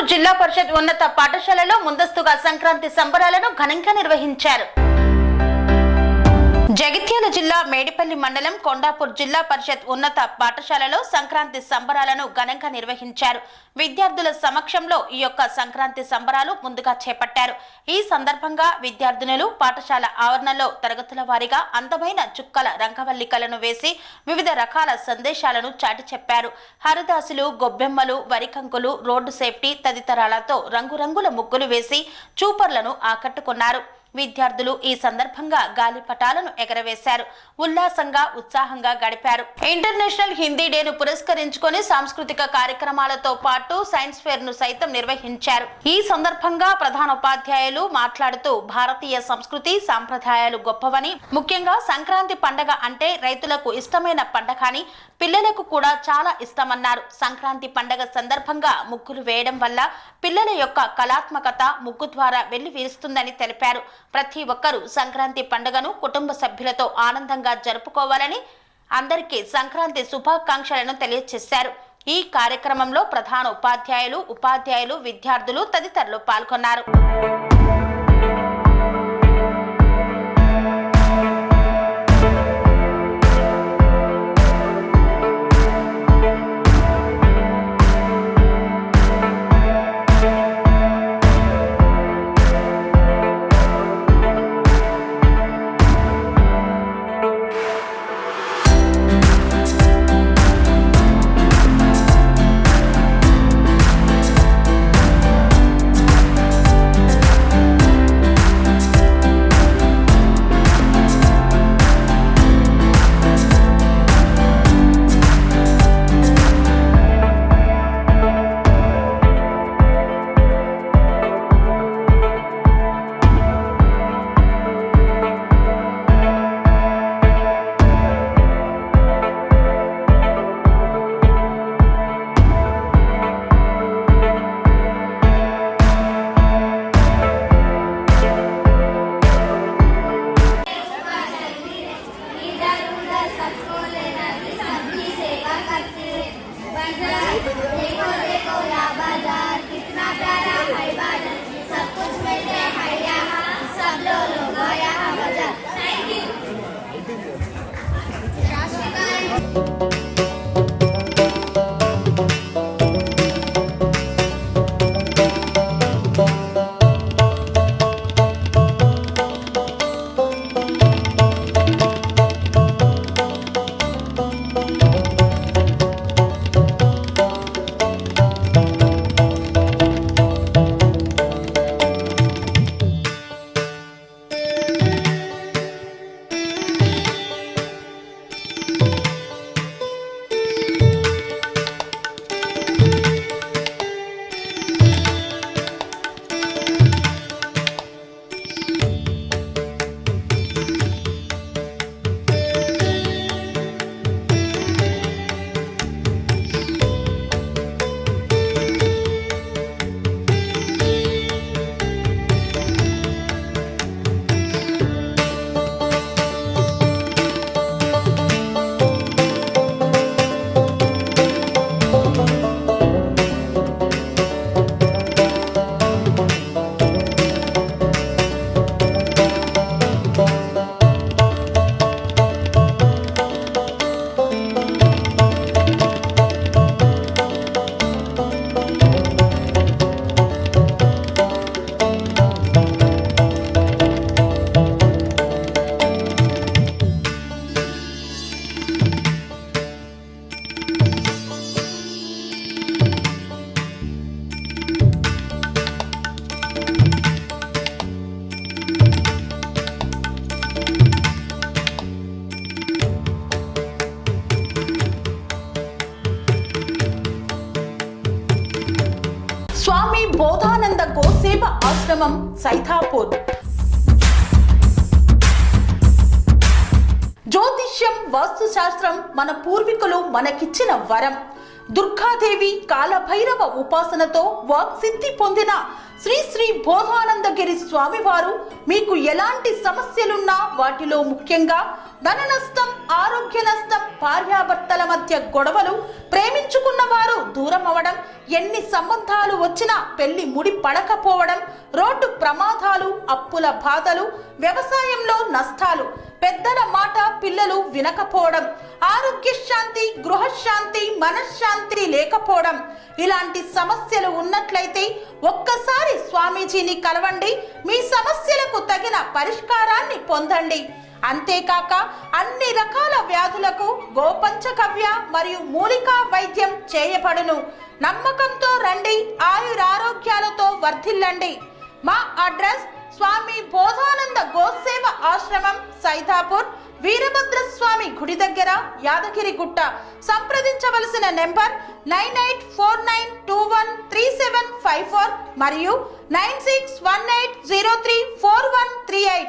కొండాపూర్ జిల్లా పరిషత్ ఉన్నత పాఠశాలలో ముందస్తుగా సంక్రాంతి సంబరాలను ఘనంగా నిర్వహించారు. జగిత్యాల జిల్లా మేడిపల్లి మండలం కొండాపూర్ జిల్లా పరిషత్ ఉన్నత పాఠశాలలో సంక్రాంతి సంబరాలను ఘనంగా నిర్వహించారు. విద్యార్థుల సమక్షంలో ఈ యొక్క సంక్రాంతి సంబరాలు ముందుగా చేపట్టారు. ఈ సందర్భంగా విద్యార్థినులు పాఠశాల ఆవరణలో తరగతుల వారీగా అందమైన చుక్కల రంగవల్లికలను వేసి వివిధ రకాల సందేశాలను చాటి చెప్పారు. హరిదాసులు, గొబ్బెమ్మలు, వరికంకులు, రోడ్డు సేఫ్టీ తదితరాలతో రంగురంగుల ముగ్గులు వేసి చూపర్లను ఆకట్టుకున్నారు. విద్యార్థులు ఈ సందర్భంగా గాలిపటాలను ఎగరవేశారు. ఉల్లాసంగా ఉత్సాహంగా గడిపారు. ఇంటర్నేషనల్ హిందీ డేను పురస్కరించుకొని సాంస్కృతిక కార్యక్రమాలతో పాటు సైన్స్ ఫేర్ ను సైతం నిర్వహించారు. ఈ సందర్భంగా ప్రధానోపాధ్యాయులు మాట్లాడుతూ భారతీయ సంస్కృతి సాంప్రదాయాలు గొప్పవని, ముఖ్యంగా సంక్రాంతి పండగ అంటే రైతులకు ఇష్టమైన పండగ అని, పిల్లలకు కూడా చాలా ఇష్టమన్నారు. సంక్రాంతి పండగ సందర్భంగా ముగ్గులు వేయడం వల్ల పిల్లల యొక్క కళాత్మకత ముగ్గు ద్వారా వెళ్లి విరుస్తుందని తెలిపారు. ప్రతి ఒక్కరూ సంక్రాంతి పండుగను కుటుంబ సభ్యులతో ఆనందంగా జరుపుకోవాలని అందరికీ సంక్రాంతి శుభాకాంక్షలను తెలియజేశారు. ఈ కార్యక్రమంలో ప్రధాన ఉపాధ్యాయులు, ఉపాధ్యాయులు, విద్యార్థులు తదితరులు పాల్గొన్నారు. స్వామి బోధానంద గోసేవ ఆశ్రమం సైథాపూర్. జ్యోతిష్యం, వాస్తుశాస్త్రం మన పూర్వీకులు మనకిచ్చిన వరం. దుర్గాదేవి, కాలభైరవ ఉపాసనతో వాక్సిద్ధి పొందిన శ్రీ శ్రీ బోధానందగిరి స్వామివారు మీకు ఎలాంటి సమస్యలున్నా, వాటిలో ముఖ్యంగా ధన నష్టం, ఆరోగ్య నష్టం, భార్యాభర్తల మధ్య గొడవలు, ప్రేమించుకున్న వారు దూరం అవడం, ఎన్ని సంబంధాలు వచ్చినా పెళ్లి ముడి పడకపోవడం, రోడ్డు ప్రమాదాలు, అప్పుల బాధలు, వ్యవసాయంలో నష్టాలు, పెద్దల మాట పిల్లలు వినకపోవడం, ఆరోగ్య శాంతి, గృహశాంతి, మనశ్శాంతి లేకపోవడం, ఇలాంటి సమస్యలు ఉన్నట్లయితే ఒక్కసారి స్వామీజీని కలవండి. మీ సమస్యలకు తగిన పరిష్కారాన్ని పొందండి. అంతేకాక అన్ని రకాల వ్యాధులకు గోపంచగవ్య మరియు మూలికా వైద్యం చేయబడును. నమ్మకంతో రండి, ఆయురారోగ్యాలతో వర్ధిల్లండి. మా అడ్రస్ స్వామి బోధానంద గోసేవ ఆశ్రమం, సైదాపూర్, వీరభద్ర స్వామి గుడి దగ్గర, యాదగిరిగుట్ట. సంప్రదించవలసిన నెంబర్ 9849213754 మరియు 9618034138.